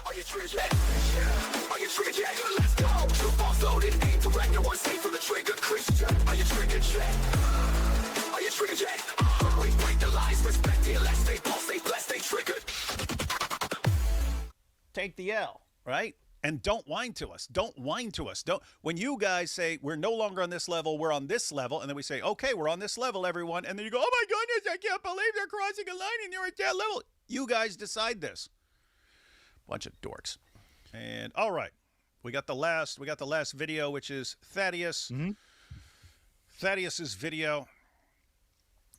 Are you triggered yet? Are you triggered yet? Let's go. Two balls loaded, aim direct, no one safe from the trigger. Christian, are you triggered yet? Are you triggered yet? We break the lies, respect the elect, stay pulse, stay blessed, stay triggered. Take the L, right? And don't whine to us. Don't whine to us. Don't. When you guys say we're no longer on this level, we're on this level, and then we say, okay, we're on this level, everyone, and then you go, oh my goodness, I can't believe they're crossing a line and you're at that level. You guys decide this. Bunch of dorks. And all right, we got the last video, which is Thaddeus. Thaddeus's video.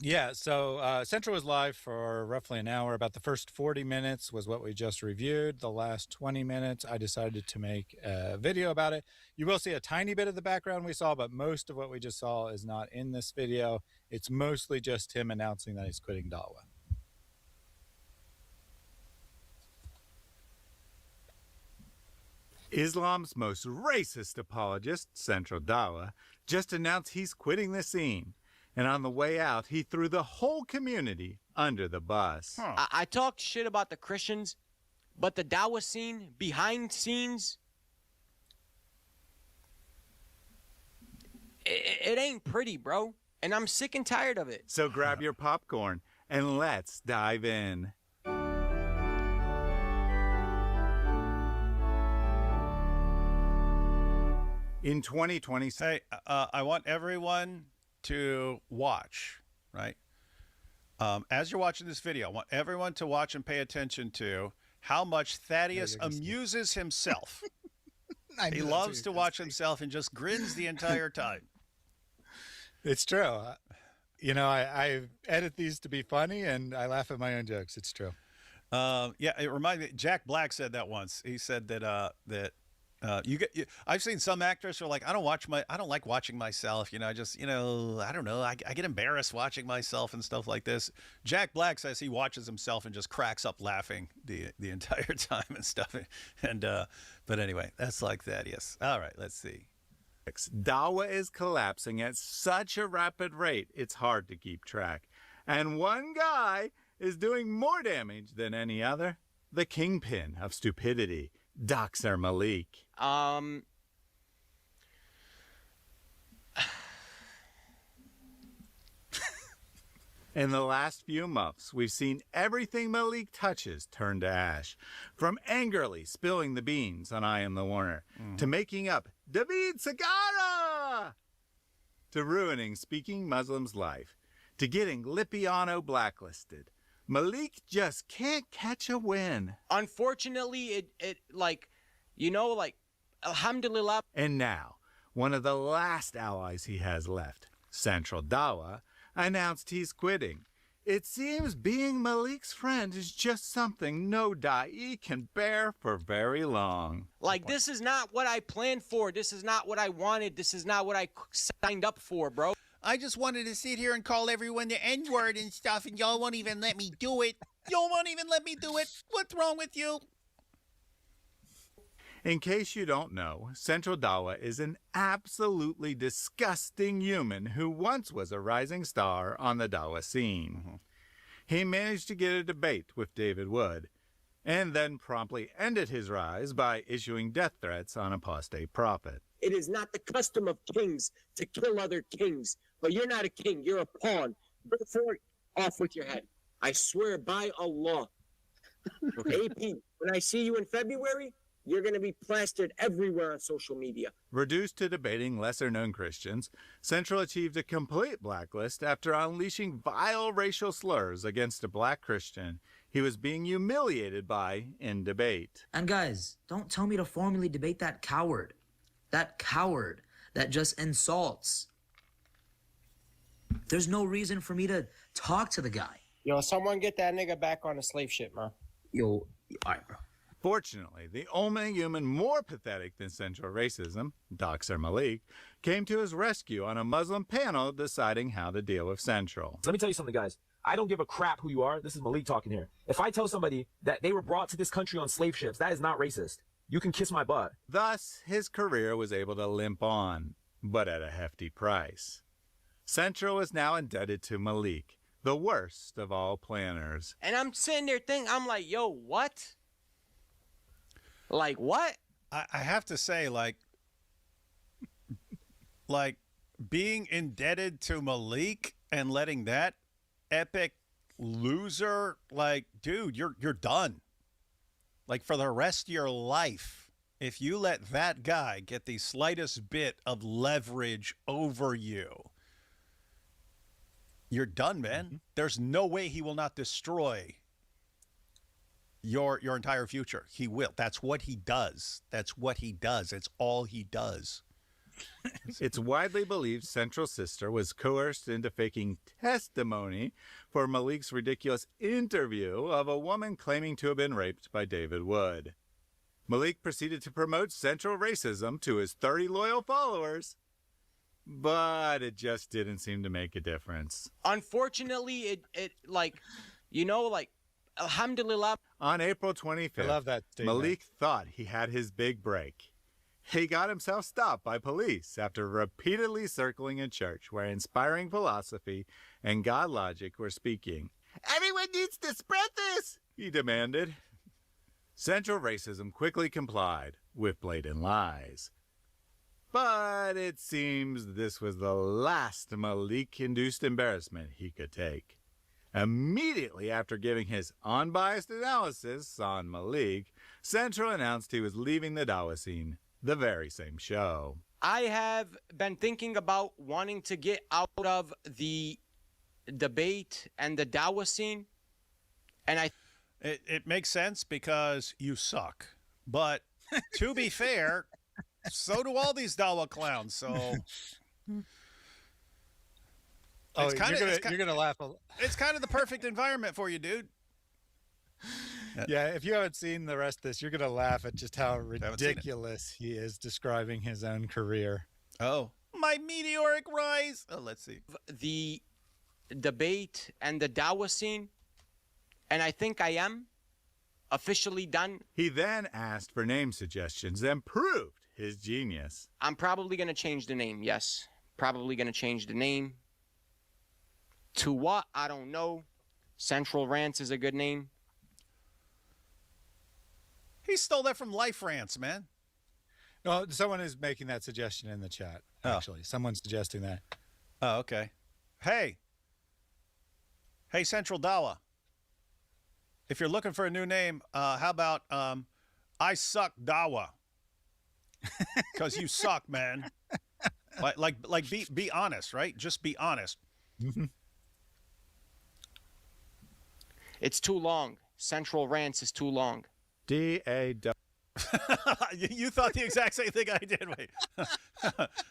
Yeah, so Central was live for roughly an hour. About the first 40 minutes was what we just reviewed. The last 20 minutes, I decided to make a video about it. You will see a tiny bit of the background we saw, but most of what we just saw is not in this video. It's mostly just him announcing that he's quitting Dawa. Islam's most racist apologist, Central Dawah, just announced he's quitting the scene. And on the way out, he threw the whole community under the bus. I talked shit about the Christians, but the Dawa scene, behind scenes, it ain't pretty, bro. And I'm sick and tired of it. So grab your popcorn and let's dive in. In 2020... Hey, I want everyone to watch, right? As you're watching this video, I want everyone to watch and pay attention to how much Thaddeus amuses himself. He loves to watch himself and just grins the entire time. It's true. You know, I edit these to be funny, and I laugh at my own jokes. It's true. Yeah, it reminded me. Jack Black said that once. He said that I've seen some actors who are like, I don't like watching myself. You know, I just, I don't know. I get embarrassed watching myself and stuff like this. Jack Black says he watches himself and just cracks up laughing the entire time and stuff. And but anyway, that's like Thaddeus. All right, let's see. Dawa is collapsing at such a rapid rate, it's hard to keep track. And one guy is doing more damage than any other. The kingpin of stupidity, Dr. Malik. In the last few months, we've seen everything Malik touches turn to ash. From angrily spilling the beans on I Am the Warner, to making up David Sagara, to ruining Speaking Muslim's life, to getting Lipiano blacklisted. Malik just can't catch a win. Unfortunately, alhamdulillah. And now, one of the last allies he has left, Central Dawah, announced he's quitting. It seems being Malik's friend is just something no da'i can bear for very long. Like, this is not what I planned for. This is not what I wanted. This is not what I signed up for, bro. I just wanted to sit here and call everyone the N-word and stuff, and y'all won't even let me do it. Y'all won't even let me do it. What's wrong with you? In case you don't know, Central Dawah is an absolutely disgusting human who once was a rising star on the Dawa scene. He managed to get a debate with David Wood, and then promptly ended his rise by issuing death threats on apostate prophet. It is not the custom of kings to kill other kings, but you're not a king, you're a pawn. Therefore, off with your head. I swear by Allah. AP, when I see you in February, you're going to be plastered everywhere on social media. Reduced to debating lesser-known Christians, Central achieved a complete blacklist after unleashing vile racial slurs against a black Christian he was being humiliated by in debate. And guys, don't tell me to formally debate that coward. That coward that just insults. There's no reason for me to talk to the guy. Yo, someone get that nigga back on the slave ship, man. Yo, all right, bro. Fortunately, the only human more pathetic than Central racism, Dr. Malik, came to his rescue on a Muslim panel deciding how to deal with Central. Let me tell you something, guys. I don't give a crap who you are. This is Malik talking here. If I tell somebody that they were brought to this country on slave ships, that is not racist. You can kiss my butt. Thus, his career was able to limp on, but at a hefty price. Central is now indebted to Malik, the worst of all planners. And I'm sitting there thinking, I'm like, yo, what? Like what? I have to say, like being indebted to Malik and letting that epic loser, like, dude, you're done. Like, for the rest of your life, if you let that guy get the slightest bit of leverage over you, you're done, man. There's no way he will not destroy your entire future. He will. That's what he does. That's what he does. It's all he does. It's widely believed Central's sister was coerced into faking testimony for Malik's ridiculous interview of a woman claiming to have been raped by David Wood. Malik proceeded to promote Central racism to his 30 loyal followers, but it just didn't seem to make a difference. Unfortunately, it like, you know, like, alhamdulillah. On April 25th, I love that statement. Malik thought he had his big break. He got himself stopped by police after repeatedly circling a church where inspiring philosophy and God logic were speaking. Everyone needs to spread this, he demanded. Central racism quickly complied with blatant lies. But it seems this was the last Malik-induced embarrassment he could take. Immediately after giving his unbiased analysis on Malik, Central announced he was leaving the Dawa scene the very same show. I have been thinking about wanting to get out of the debate and the Dawa scene, and It makes sense because you suck. But to be fair, so do all these Dawa clowns. So Oh, it's you're gonna laugh. it's kind of the perfect environment for you, dude. Yeah, if you haven't seen the rest of this, you're gonna laugh at just how Haven't seen it. ridiculous he is describing his own career. Oh, my meteoric rise. Oh, let's see. the debate and the Dawa scene, and I think I am officially done. He then asked for name suggestions and proved his genius. I'm probably going to change the name, yes. Probably going to change the name. To what? I don't know. Central Rants is a good name. He stole that from Life Rants, man. No, someone is making that suggestion in the chat. Actually, someone's suggesting that. Oh, okay. Hey, Central Dawah. If you're looking for a new name, how about I Suck Dawa? Because you suck, man. Be honest, right? Just be honest. It's too long. Central Rants is too long. D-A-W. You thought the exact same thing I did. Wait.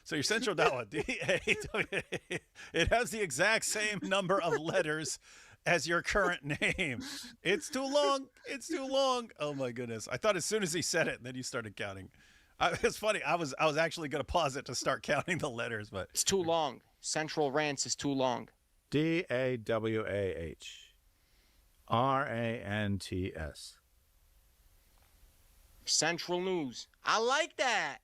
So your Central Dawah, D-A-W-A. It has the exact same number of letters as your current name. It's too long. It's too long. Oh my goodness. I thought as soon as he said it, then you started counting. It's funny. I was actually going to pause it to start counting the letters, but It's too long. Central Rants is too long. D-A-W-A-H-R-A-N-T-S. Central News. I like that.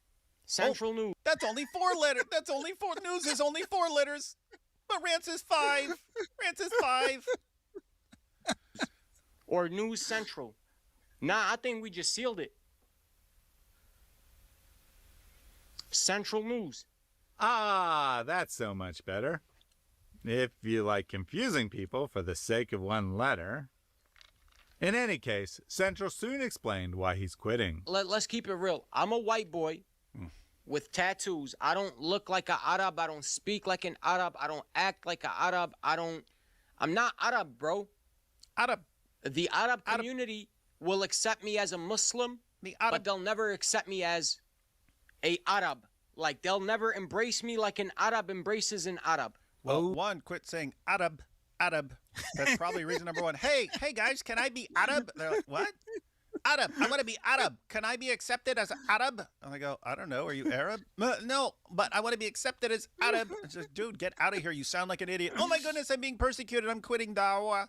Central News. that's only 4 letters. That's only 4. News is only 4 letters. But Rants is 5. Rants is 5. Or News Central. Nah, I think we just sealed it. Central News. Ah, that's so much better. If you like confusing people for the sake of one letter. In any case, Central soon explained why he's quitting. Let's keep it real. I'm a white boy with tattoos. I don't look like an Arab. I don't speak like an Arab. I don't act like an Arab. I'm not Arab, bro. Arab. The Arab community will accept me as a Muslim, but they'll never accept me as a Arab. Like, they'll never embrace me like an Arab embraces an Arab. Well, one, quit saying Arab. That's probably reason number 1. Hey guys, can I be Arab? They're like, what? Arab. I want to be Arab. Can I be accepted as Arab? And I go, I don't know. Are you Arab? No, but I want to be accepted as Arab. It's just, dude, get out of here. You sound like an idiot. Oh my goodness, I'm being persecuted. I'm quitting Dawa.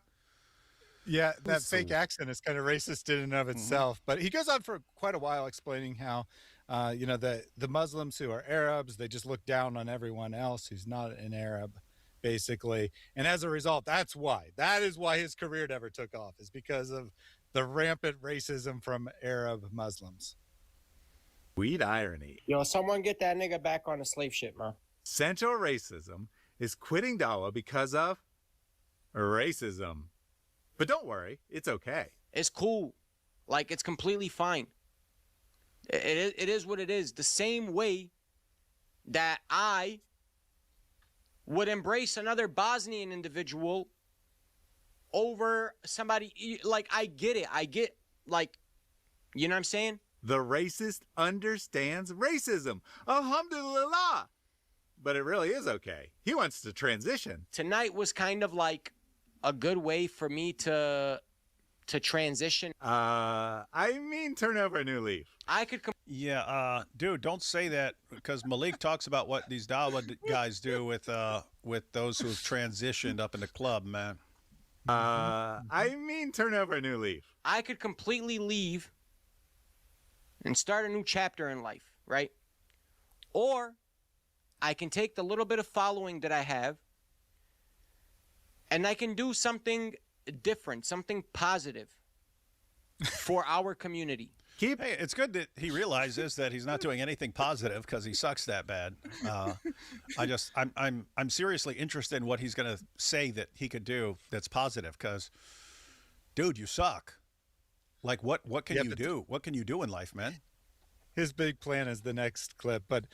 Yeah, that fake accent is kind of racist in and of itself. But he goes on for quite a while explaining how, the Muslims who are Arabs, they just look down on everyone else who's not an Arab, basically. And as a result, that is why his career never took off, is because of the rampant racism from Arab Muslims. Sweet irony. Yo, someone get that nigga back on the slave ship, man. Central Racism is quitting Dawa because of racism. But don't worry, it's okay. It's cool. Like, it's completely fine. It is what it is. The same way that I would embrace another Bosnian individual over somebody. Like, I get it. I get, like, you know what I'm saying? The racist understands racism. Alhamdulillah. But it really is okay. He wants to transition. Tonight was kind of like a good way for me to transition. I mean, turn over a new leaf. I could Yeah, dude, don't say that, because Malik talks about what these Dawa guys do with those who've transitioned up in the club, man. I mean, turn over a new leaf. I could completely leave and start a new chapter in life, right? Or I can take the little bit of following that I have and I can do something different, something positive for our community. Hey, it's good that he realizes that he's not doing anything positive because he sucks that bad. I'm seriously interested in what he's going to say that he could do that's positive, because, dude, you suck. Like, what can you do? What can you do in life, man? His big plan is the next clip, but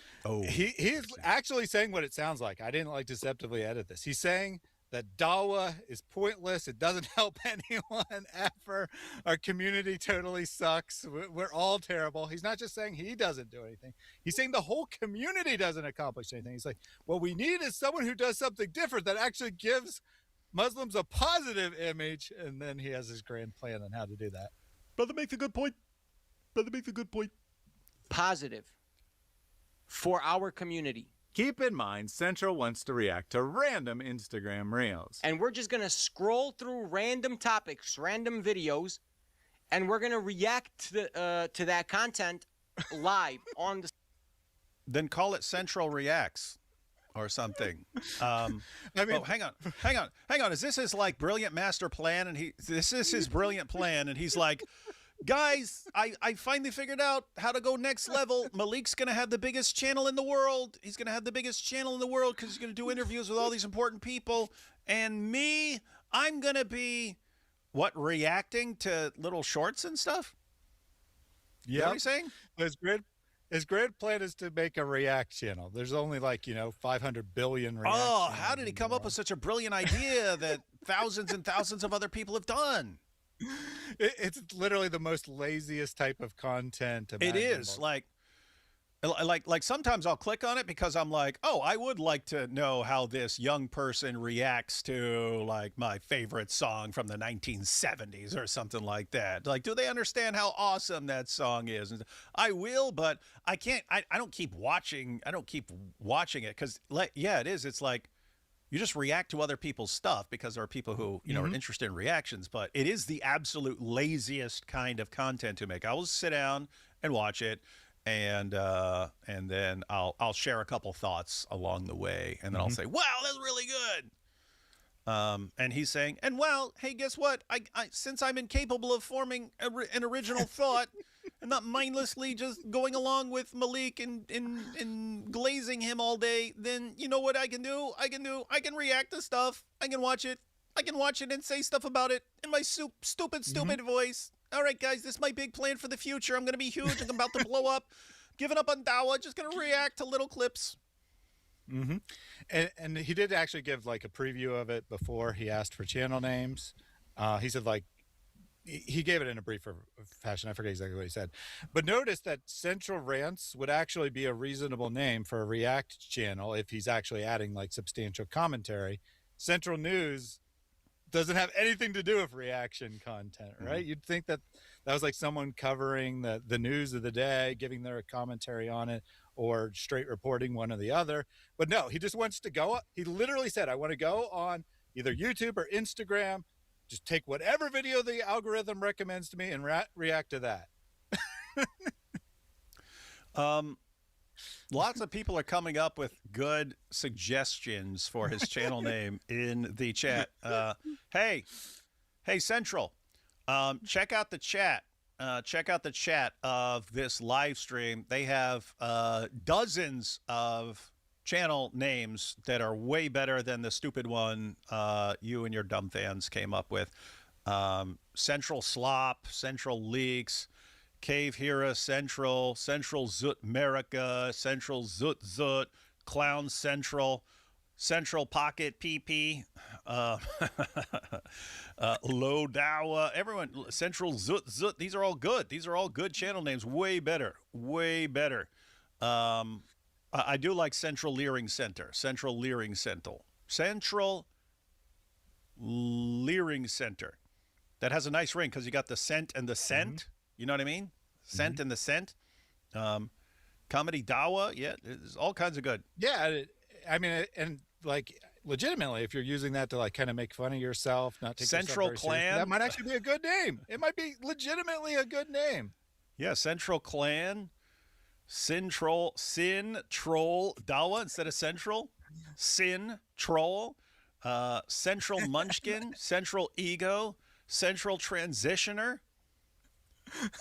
he's actually saying what it sounds like. I didn't like deceptively edit this. He's saying that Dawa is pointless. It doesn't help anyone ever. Our community totally sucks. We're all terrible. He's not just saying he doesn't do anything. He's saying the whole community doesn't accomplish anything. He's like, what we need is someone who does something different that actually gives Muslims a positive image. And then he has his grand plan on how to do that. Brother makes a good point. Brother makes a good point. Positive for our community. Keep in mind, Central wants to react to random Instagram reels. And we're just going to scroll through random topics, random videos, and we're going to react to that content live on the... Then call it Central Reacts or something. I mean, hang on. Is this his, like, brilliant master plan? And this is his brilliant plan, and he's like, guys, I finally figured out how to go next level. Malik's going to have the biggest channel in the world. He's going to have the biggest channel in the world because he's going to do interviews with all these important people. And me, I'm going to be, reacting to little shorts and stuff? Yeah. What are you saying? His grand plan is to make a React channel. There's only 500 billion React Oh, how did he come up with such a brilliant idea that thousands and thousands of other people have done? It's literally the most laziest type of content. It is like sometimes I'll click on it because I'm like, oh, I would like to know how this young person reacts to like my favorite song from the 1970s or something like that. Like, do they understand how awesome that song is? And I will, but I can't. I don't keep watching. I don't keep watching it because, it is. It's like, you just react to other people's stuff because there are people who, are interested in reactions, but it is the absolute laziest kind of content to make. I will sit down and watch it, and then I'll share a couple thoughts along the way, and then I'll say, wow, that's really good. And he's saying, and well, hey, guess what? I since I'm incapable of forming an original thought and not mindlessly just going along with Malik and glazing him all day, then you know what I can do? I can react to stuff. I can watch it and say stuff about it in my stupid voice. All right, guys, this is my big plan for the future. I'm going to be huge. I'm about to blow up. Giving up on Dawa. Just going to react to little clips. Mm-hmm. And he did actually give a preview of it before he asked for channel names. He said he gave it in a briefer fashion. I forget exactly what he said, but notice that Central Rants would actually be a reasonable name for a React channel if he's actually adding substantial commentary. Central News doesn't have anything to do with reaction content, right? You'd think that was someone covering the news of the day, giving their commentary on it, or straight reporting, one or the other. But no, he just wants to go. He literally said, I want to go on either YouTube or Instagram, just take whatever video the algorithm recommends to me and react to that. Lots of people are coming up with good suggestions for his channel name in the chat. Hey, Central, check out the chat. the chat of this live stream. They have dozens of channel names that are way better than the stupid one you and your dumb fans came up with. Central Slop, Central Leaks, Cave Hera Central, Central Zut America, Central Zut Zut, Clown Central, Central Pocket PP, Low Dawa, everyone, Central Zut Zut. These are all good. These are all good channel names. Way better. Way better. I do like Central Leering Center. Central Leering Center. Central Leering Center. That has a nice ring because you got the scent and the scent. You know what I mean? Scent and the scent. Comedy Dawa. Yeah, there's all kinds of good. Yeah, I mean, and like legitimately, if you're using that to like kind of make fun of yourself, not take Central yourself very Clan. seriously, that might actually be a good name. It might be legitimately a good name. Yeah, Central Clan. Sin Troll Dawa instead of Central. Sin Troll. Central Munchkin. Central Ego. Central Transitioner.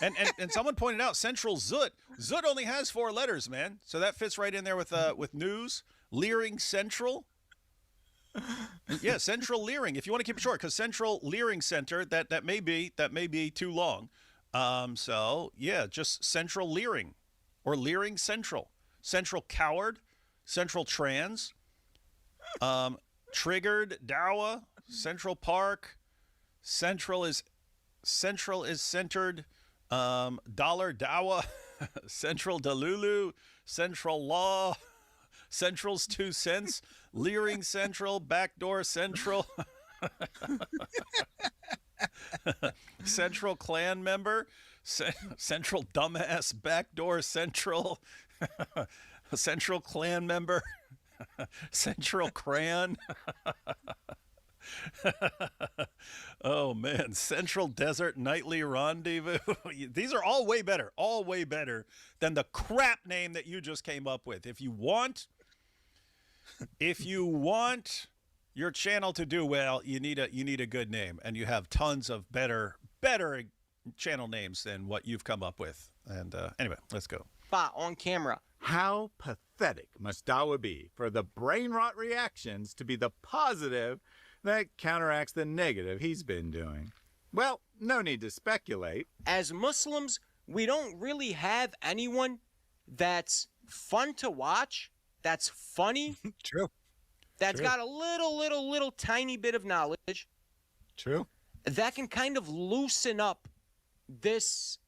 And someone pointed out Central Zut. Zut only has 4 letters, man. So that fits right in there with news. Leering Central. Yeah, Central Leering. If you want to keep it short, because Central Leering Center, that may be too long. So yeah, just Central Leering. Or Leering Central. Central Coward. Central Trans. Triggered Dawa. Central Park. Central is centered. Dollar Dawa. Central Delulu. Central Law. Central's 2 cents. Leering Central. Backdoor Central. Central Clan member. Central Dumbass Backdoor Central. Central Clan member. Central Cran. Oh man, Central Desert Nightly Rendezvous. These are all way better than the crap name that you just came up with. If you want your channel to do well, you need a good name, and you have tons of better channel names than what you've come up with. And anyway, let's go. On camera. How pathetic must Dawa be for the brain rot reactions to be the positive that counteracts the negative he's been doing? Well, no need to speculate. As Muslims, we don't really have anyone that's fun to watch, that's funny, True. that's got a little tiny bit of knowledge, True. that can kind of loosen up this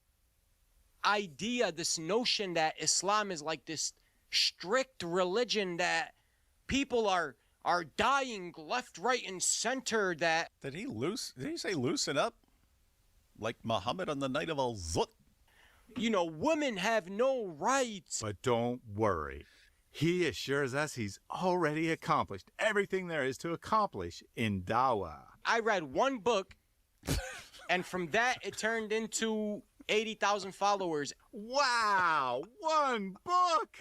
idea, this notion that Islam is like this strict religion that people are dying left, right, and center. That Did he say loosen up? Like Muhammad on the night of Al-Zut? women have no rights. But don't worry. He assures us he's already accomplished everything there is to accomplish in Dawa. I read one book, and from that it turned into 80,000 followers. Wow, one book!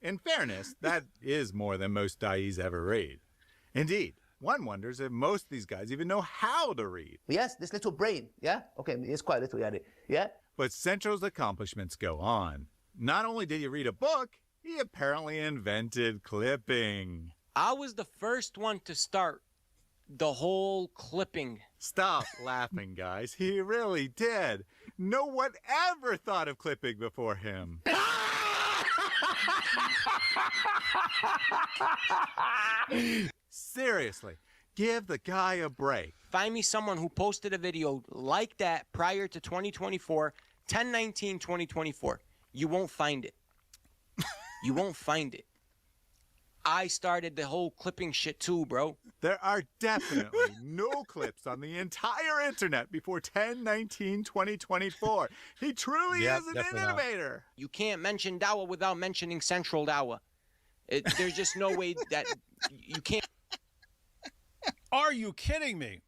In fairness, that is more than most da'is ever read. Indeed, one wonders if most of these guys even know how to read. Yes, this little brain. Yeah? Okay, it's quite little, yeah? But Central's accomplishments go on. Not only did he read a book, he apparently invented clipping. I was the first one to start the whole clipping. Stop laughing, guys. He really did. No one ever thought of clipping before him. Seriously, give the guy a break. Find me someone who posted a video like that prior to 2024, 10/19/2024. You won't find it. You won't find it. I started the whole clipping shit too, bro. There are definitely no clips on the entire internet before 10/19/2024. He truly is an innovator. You can't mention Dawa without mentioning Central Dawah. There's just no way that you can't. Are you kidding me?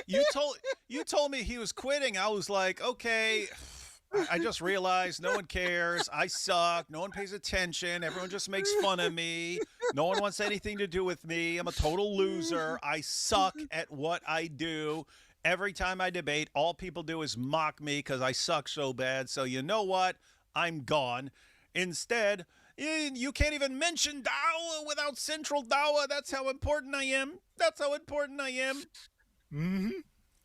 You told me he was quitting. I was like, okay. I just realized no one cares. I suck. No one pays attention. Everyone just makes fun of me. No one wants anything to do with me. I'm a total loser. I suck at what I do. Every time I debate, all people do is mock me because I suck so bad. So you know what? I'm gone. Instead, you can't even mention Dawa without Central Dawah. That's how important I am. That's how important I am. Mm-hmm.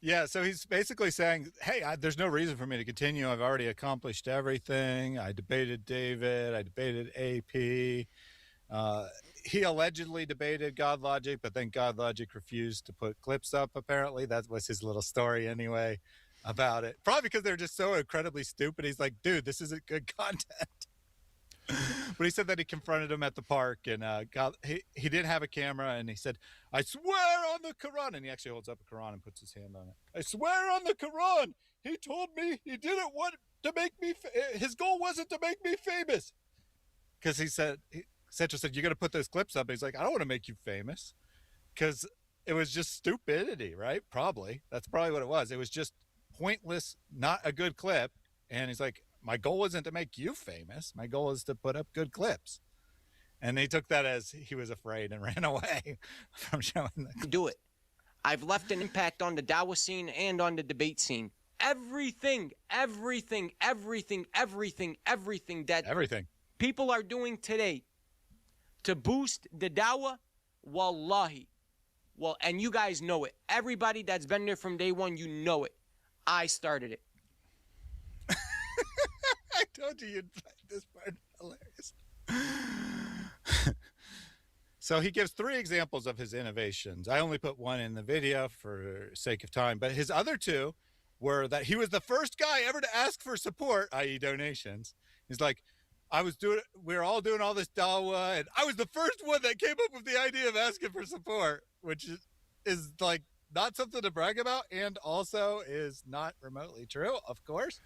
Yeah, so he's basically saying, hey, there's no reason for me to continue. I've already accomplished everything. I debated David. I debated AP. He allegedly debated God Logic, but then God Logic refused to put clips up, apparently. That was his little story anyway about it. Probably because they're just so incredibly stupid. He's like, dude, this isn't good content. But he said that he confronted him at the park, and he didn't have a camera, and he said, I swear on the Quran. And he actually holds up a Quran and puts his hand on it. I swear on the Quran, he told me he didn't want to make me, his goal wasn't to make me famous. Because he said, Central said, you're going to put those clips up. And he's like, I don't want to make you famous. Because it was just stupidity, right? Probably. That's probably what it was. It was just pointless, not a good clip. And he's like, my goal wasn't to make you famous. My goal is to put up good clips. And he took that as he was afraid and ran away from showing the Do it. I've left an impact on the Dawa scene and on the debate scene. Everything that people are doing today to boost the Dawa, wallahi. Well, and you guys know it. Everybody that's been there from day one, you know it. I started it. I told you you'd find this part hilarious. So he gives 3 examples of his innovations. I only put one in the video for sake of time, but his other 2 were that he was the first guy ever to ask for support, i.e. donations. He's like, we're all doing all this Dawa, and I was the first one that came up with the idea of asking for support, which is like not something to brag about, and also is not remotely true, of course.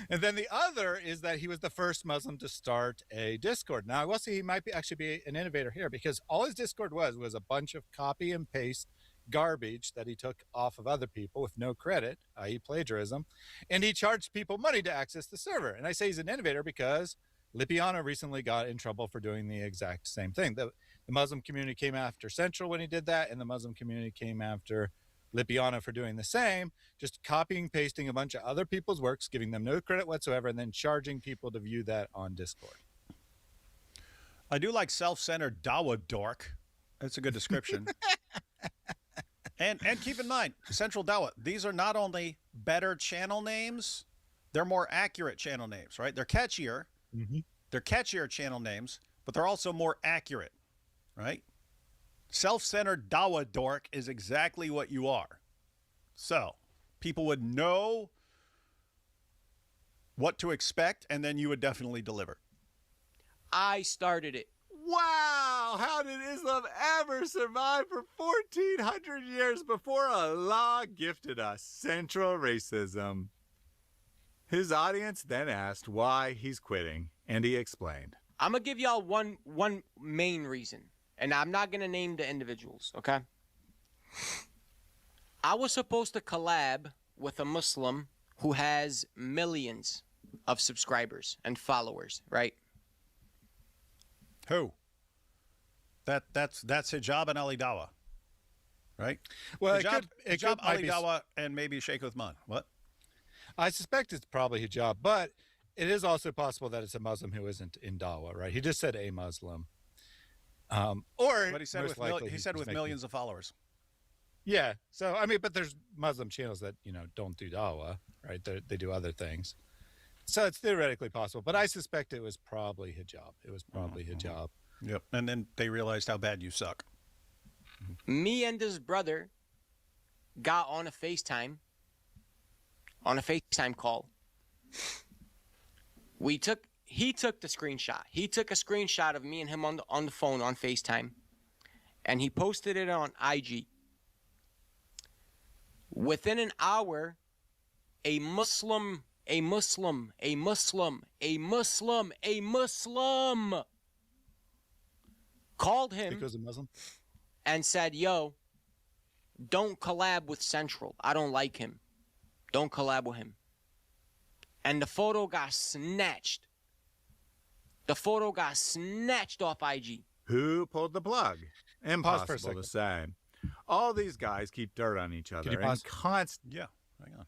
And then the other is that he was the first Muslim to start a Discord. Now, I will say he might actually be an innovator here, because all his Discord was a bunch of copy and paste garbage that he took off of other people with no credit, i.e. plagiarism, and he charged people money to access the server. And I say he's an innovator because Lipiana recently got in trouble for doing the exact same thing. The Muslim community came after Central when he did that, and the Muslim community came after Lipiana for doing the same, just copying, pasting a bunch of other people's works, giving them no credit whatsoever, and then charging people to view that on Discord. I do like self-centered Dawa dork. That's a good description. And keep in mind, Central Dawah, these are not only better channel names, they're more accurate channel names, right? They're catchier. Mm-hmm. They're catchier channel names, but they're also more accurate, right? Self-centered Dawa dork is exactly what you are. So people would know what to expect, and then you would definitely deliver. I started it. Wow, how did Islam ever survive for 1,400 years before Allah gifted us central racism? His audience then asked why he's quitting, and he explained. I'm going to give y'all one main reason, and I'm not going to name the individuals, okay? I was supposed to collab with a Muslim who has millions of subscribers and followers, right? Who? That's Hijab and Ali Dawa, right? Well, Hijab, Ali Dawa, and maybe Sheikh Uthman. What? I suspect it's probably Hijab, but it is also possible that it's a Muslim who isn't in Dawa, right? He just said a Muslim. But he said with millions of followers. Yeah. So, I mean, but there's Muslim channels that, don't do Dawa, right? They do other things. So it's theoretically possible, but I suspect it was probably Hijab. It was probably Hijab. Yep. And then they realized how bad you suck. Me and his brother got on a FaceTime call. He took the screenshot. He took a screenshot of me and him on the phone on FaceTime, and he posted it on IG. Within an hour, a Muslim called him Because a Muslim? and said, yo, don't collab with Central. I don't like him. Don't collab with him. And the photo got snatched. The photo got snatched off IG. Who pulled the plug? Pause for a Impossible to second. say. All these guys keep dirt on each other. you pause? Yeah, hang on.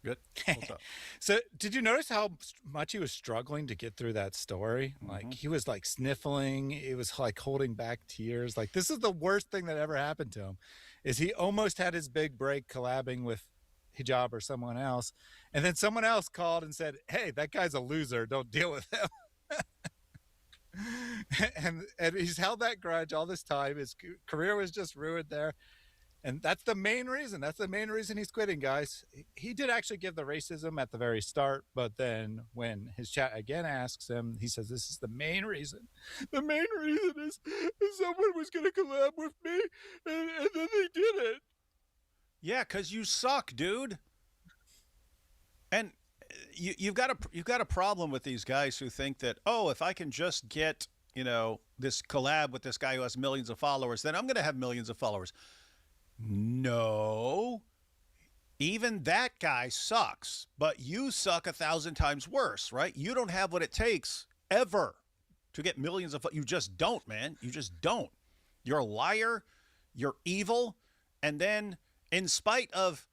Good. What's up? So, did you notice how much he was struggling to get through that story? Like, he was like sniffling. It was like holding back tears. Like, this is the worst thing that ever happened to him. Is he almost had his big break collabing with Hijab or someone else, and then someone else called and said, "Hey, that guy's a loser. Don't deal with him." and he's held that grudge all this time. His career was just ruined there. And that's the main reason. That's the main reason he's quitting, guys. He did actually give the racism at the very start, but then when his chat again asks him, he says, this is the main reason. The main reason is someone was going to collab with me, and then they did it. Yeah, because you suck, dude. And you've got a problem with these guys who think that, oh, if I can just get, this collab with this guy who has millions of followers, then I'm going to have millions of followers. No, even that guy sucks, but you suck 1,000 times worse, right? You don't have what it takes ever to get millions of, you just don't, man. You just don't. You're a liar. You're evil. And then in spite of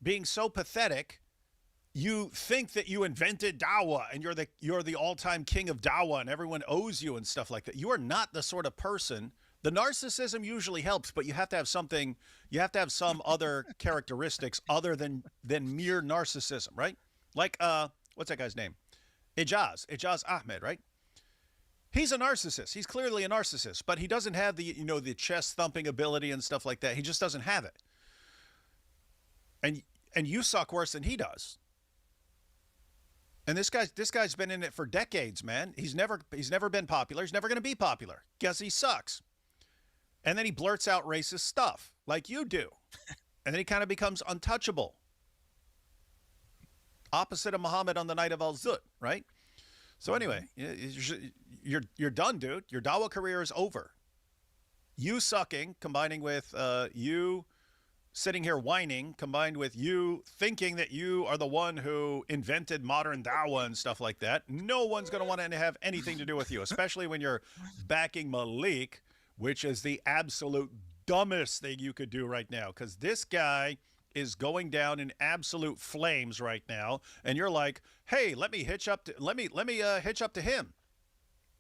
being so pathetic, you think that you invented Dawa and you're the all-time king of Dawa and everyone owes you and stuff like that. You are not the sort of person. The narcissism usually helps, but you have to have something, you have to have some other characteristics other than mere narcissism, right? Like, what's that guy's name? Ijaz Ahmed, right? He's a narcissist. He's clearly a narcissist, but he doesn't have the, the chest thumping ability and stuff like that. He just doesn't have it. And you suck worse than he does. And this guy's been in it for decades, man. He's never been popular. He's never going to be popular. Guess he sucks. And then he blurts out racist stuff like you do. And then he kind of becomes untouchable. Opposite of Muhammad on the night of Al-Zut, right? So anyway, you're done, dude. Your Dawa career is over. You sucking, combining with you sitting here whining, combined with you thinking that you are the one who invented modern Dawa and stuff like that. No one's going to want to have anything to do with you, especially when you're backing Malik, which is the absolute dumbest thing you could do right now, because this guy is going down in absolute flames right now, and you're like, hey, let me hitch up to him.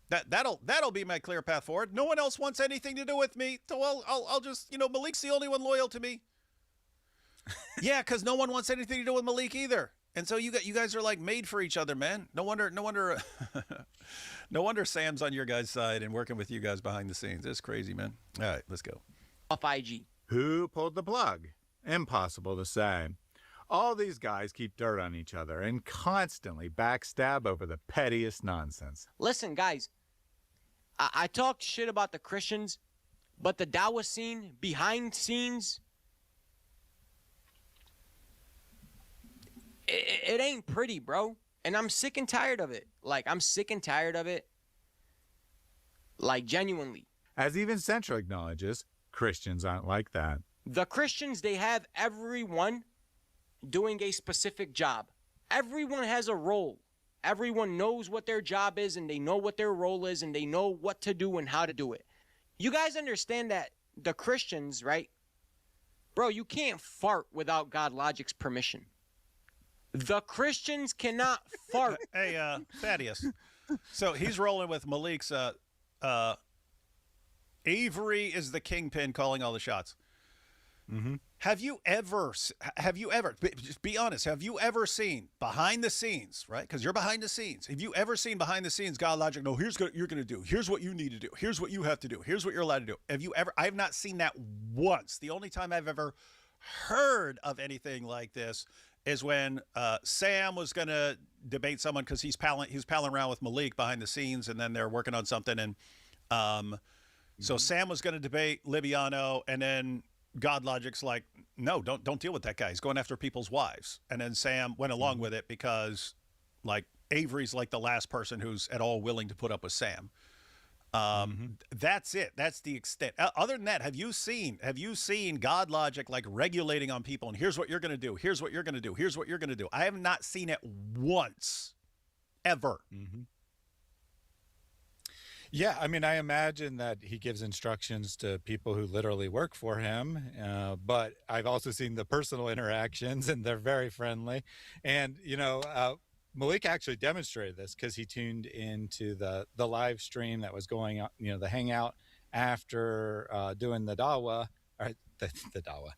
That'll be my clear path forward. No one else wants anything to do with me, so I'll just, Malik's the only one loyal to me. Yeah, because no one wants anything to do with Malik either. And so you guys are like made for each other, man. No wonder no wonder Sam's on your guys' side and working with you guys behind the scenes. It's crazy, man. All right, let's go. Off IG. Who pulled the plug? Impossible to say. All these guys keep dirt on each other and constantly backstab over the pettiest nonsense. Listen, guys, I talked shit about the Christians, but the Dawa scene, behind scenes, it ain't pretty, bro. And I'm sick and tired of it. I'm sick and tired of it. Genuinely. As even Central acknowledges, Christians aren't like that. The Christians, they have everyone doing a specific job. Everyone has a role. Everyone knows what their job is, and they know what their role is, and they know what to do and how to do it. You guys understand that the Christians, right? Bro, you can't fart without God Logic's permission. The Christians cannot fart. Hey, Thaddeus. So he's rolling with Malik's. Avery is the kingpin calling all the shots. Mm-hmm. Have you ever, just be honest, have you ever seen behind the scenes, right? Because you're behind the scenes. Have you ever seen behind the scenes God Logic? No, here's what you're going to do. Here's what you need to do. Here's what you have to do. Here's what you're allowed to do. Have you ever? I have not seen that once. The only time I've ever heard of anything like this is when Sam was going to debate someone because he's palling around with Malik behind the scenes, and then they're working on something. And so Sam was going to debate Libiano, and then God Logic's like, no, don't deal with that guy. He's going after people's wives. And then Sam went along with it because Avery's like the last person who's at all willing to put up with Sam. That's it. That's the extent. Other than that, have you seen God Logic regulating on people? And here's what you're going to do. Here's what you're going to do. Here's what you're going to do. I have not seen it once, ever. Mm-hmm. Yeah, I mean, I imagine that he gives instructions to people who literally work for him, but I've also seen the personal interactions, and they're very friendly. And Malik actually demonstrated this because he tuned into the live stream that was going on, the hangout after doing the Dawa, or the Dawa,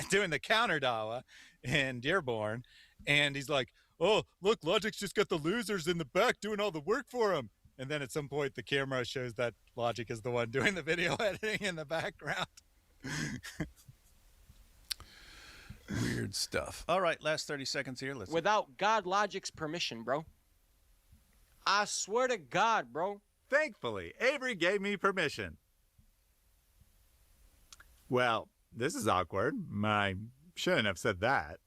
doing the counter Dawa in Dearborn, and he's like, "Oh, look, Logic's just got the losers in the back doing all the work for him." And then at some point, the camera shows that Logic is the one doing the video editing in the background. Weird stuff. All right, last 30 seconds here. Let's. Without God Logic's permission, bro. I swear to God, bro. Thankfully, Avery gave me permission. Well, this is awkward. I shouldn't have said that.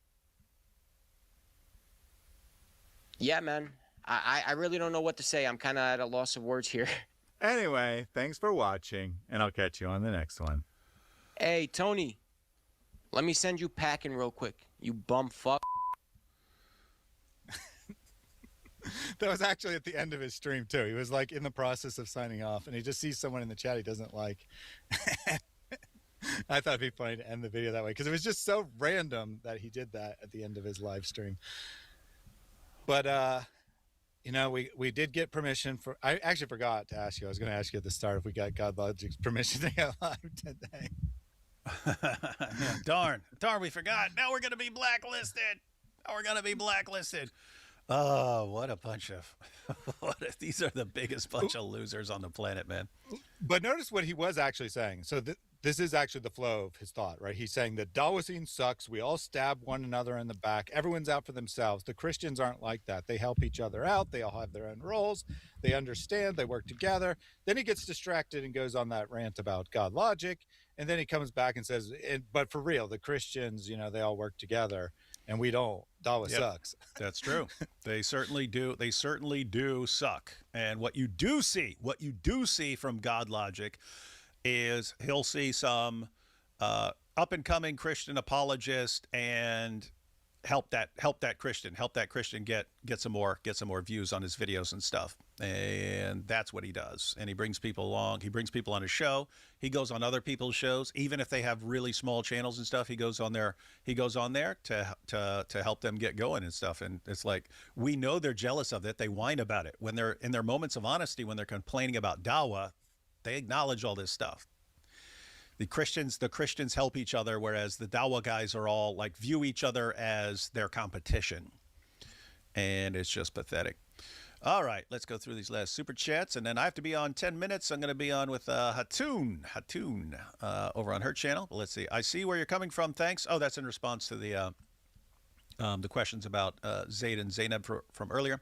Yeah, man. I really don't know what to say. I'm kind of at a loss of words here. Anyway, thanks for watching, and I'll catch you on the next one. Hey, Tony. Let me send you packing real quick. You bum fuck. That was actually at the end of his stream, too. He was like in the process of signing off, and he just sees someone in the chat he doesn't like. I thought it'd be funny to end the video that way because it was just so random that he did that at the end of his live stream. But, we did get permission for. I actually forgot to ask you. I was going to ask you at the start if we got God Logic's permission to go live today. Darn, we forgot. Now we're going to be blacklisted. Oh, what a bunch of. These are the biggest bunch of losers on the planet, man. But notice what he was actually saying. So this is actually the flow of his thought, right? He's saying the Dawa scene sucks. We all stab one another in the back. Everyone's out for themselves. The Christians aren't like that. They help each other out. They all have their own roles. They understand. They work together. Then he gets distracted and goes on that rant about God Logic. And then he comes back and says, but for real, the Christians, they all work together and we don't. Dawa sucks. That's true. They certainly do. They certainly do suck. And what you do see from God Logic is he'll see some up and coming Christian apologist and help that Christian get some more views on his videos and stuff. And that's what he does. And he brings people along. He brings people on his show. He goes on other people's shows, even if they have really small channels and stuff. He goes on there to help them get going and stuff. And it's like, we know they're jealous of it. They whine about it when they're in their moments of honesty, when they're complaining about Dawa. They acknowledge all this stuff. The Christians help each other, whereas the Dawa guys are all like view each other as their competition. And it's just pathetic. All right, let's go through these last super chats, and then I have to be on 10 minutes. I'm going to be on with Hatun over on her channel. But let's see. I see where you're coming from. Thanks. Oh, that's in response to the questions about Zayd and Zainab from earlier.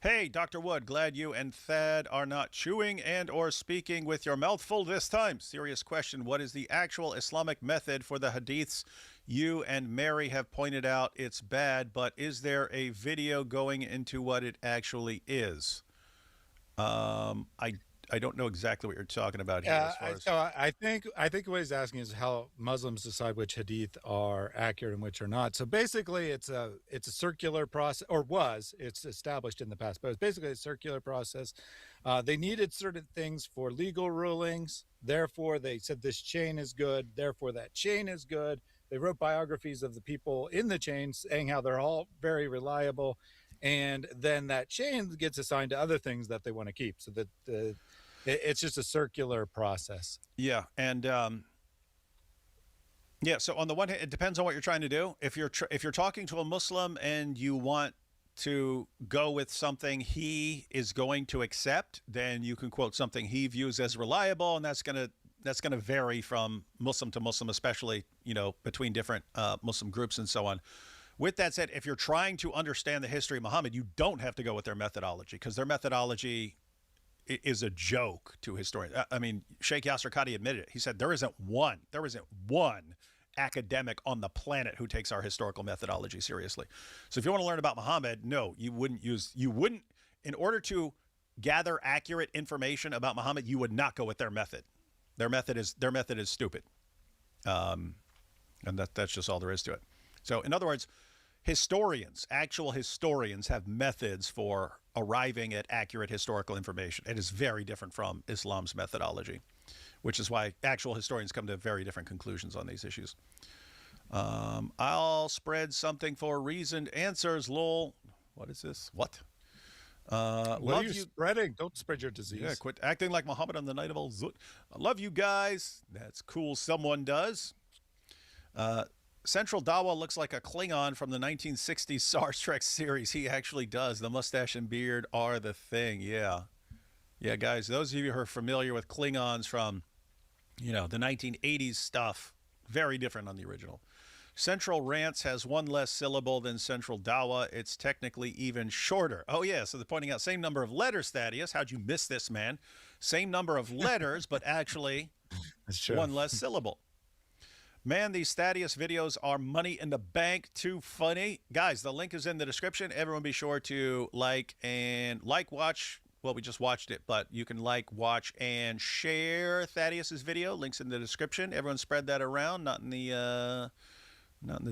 Hey, Dr. Wood, glad you and Thad are not chewing and or speaking with your mouth full this time. Serious question. What is the actual Islamic method for the hadiths? You and Mary have pointed out it's bad, but is there a video going into what it actually is? I don't know exactly what you're talking about here. I think what he's asking is how Muslims decide which hadith are accurate and which are not. So basically, it's a circular process, or it's established in the past, but it's basically a circular process. They needed certain things for legal rulings. Therefore, they said this chain is good. Therefore, that chain is good. They wrote biographies of the people in the chain saying how they're all very reliable. And then that chain gets assigned to other things that they want to keep. So that it's just a circular process. Yeah. And so on the one hand, it depends on what you're trying to do. If you're talking to a Muslim and you want to go with something he is going to accept, then you can quote something he views as reliable, and that's going to vary from Muslim to Muslim, especially, between different Muslim groups and so on. With that said, if you're trying to understand the history of Muhammad, you don't have to go with their methodology, because their methodology is a joke to historians. I mean, Sheikh Yasser Qadhi admitted it. He said there isn't one academic on the planet who takes our historical methodology seriously. So if you want to learn about Muhammad, no, you wouldn't, in order to gather accurate information about Muhammad, you would not go with their method. Their method is stupid. And that's just all there is to it. So in other words, actual historians, have methods for arriving at accurate historical information. It is very different from Islam's methodology, which is why actual historians come to very different conclusions on these issues. I'll spread something for reasoned answers, lol. What is this? What? What are you spreading? Don't spread your disease. Yeah, quit acting like Muhammad on the night of Al-Zut. I love you guys. That's cool. Someone does. Central Dawah looks like a Klingon from the 1960s Star Trek series. He actually does. The mustache and beard are the thing. Yeah. Yeah, guys, those of you who are familiar with Klingons from, the 1980s stuff, very different on the original. Central Rants has one less syllable than Central Dawah. It's technically even shorter. Oh, yeah, so they're pointing out same number of letters, Thaddeus. How'd you miss this, man? Same number of letters, but actually one less syllable. Man, these Thaddeus videos are money in the bank. Too funny. Guys, the link is in the description. Everyone be sure to watch. Well, we just watched it, but you can watch, and share Thaddeus's video. Links in the description. Everyone spread that around. Not in the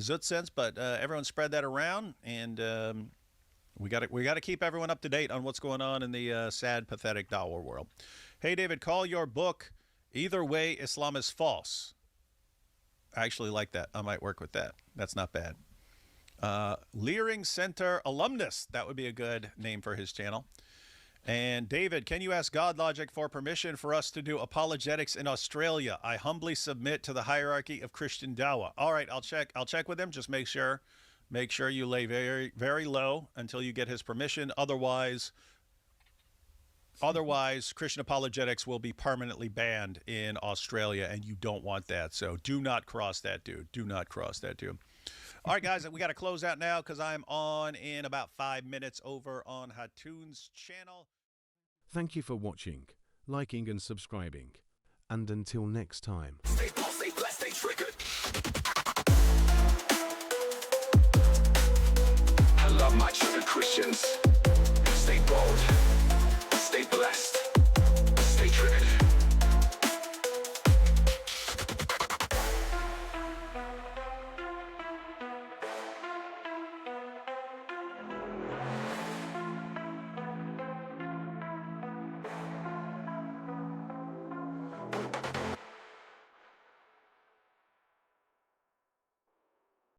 Zut sense, but everyone spread that around. And we got to keep everyone up to date on what's going on in the sad, pathetic Dawa world. Hey, David, call your book "Either Way, Islam is False." I actually like that. I might work with that. That's not bad. Leering Center alumnus. That would be a good name for his channel. And David, can you ask God Logic for permission for us to do apologetics in Australia? I humbly submit to the hierarchy of Christian Dawa. All right, I'll check with him. Just make sure you lay very, very low until you get his permission. Otherwise, Christian apologetics will be permanently banned in Australia, and you don't want that. So do not cross that, dude. Do not cross that, dude. All right, guys, we got to close out now because I'm on in about 5 minutes over on Hatoon's channel. Thank you for watching, liking and subscribing. And until next time. Stay blessed, stay triggered. I love my children Christians.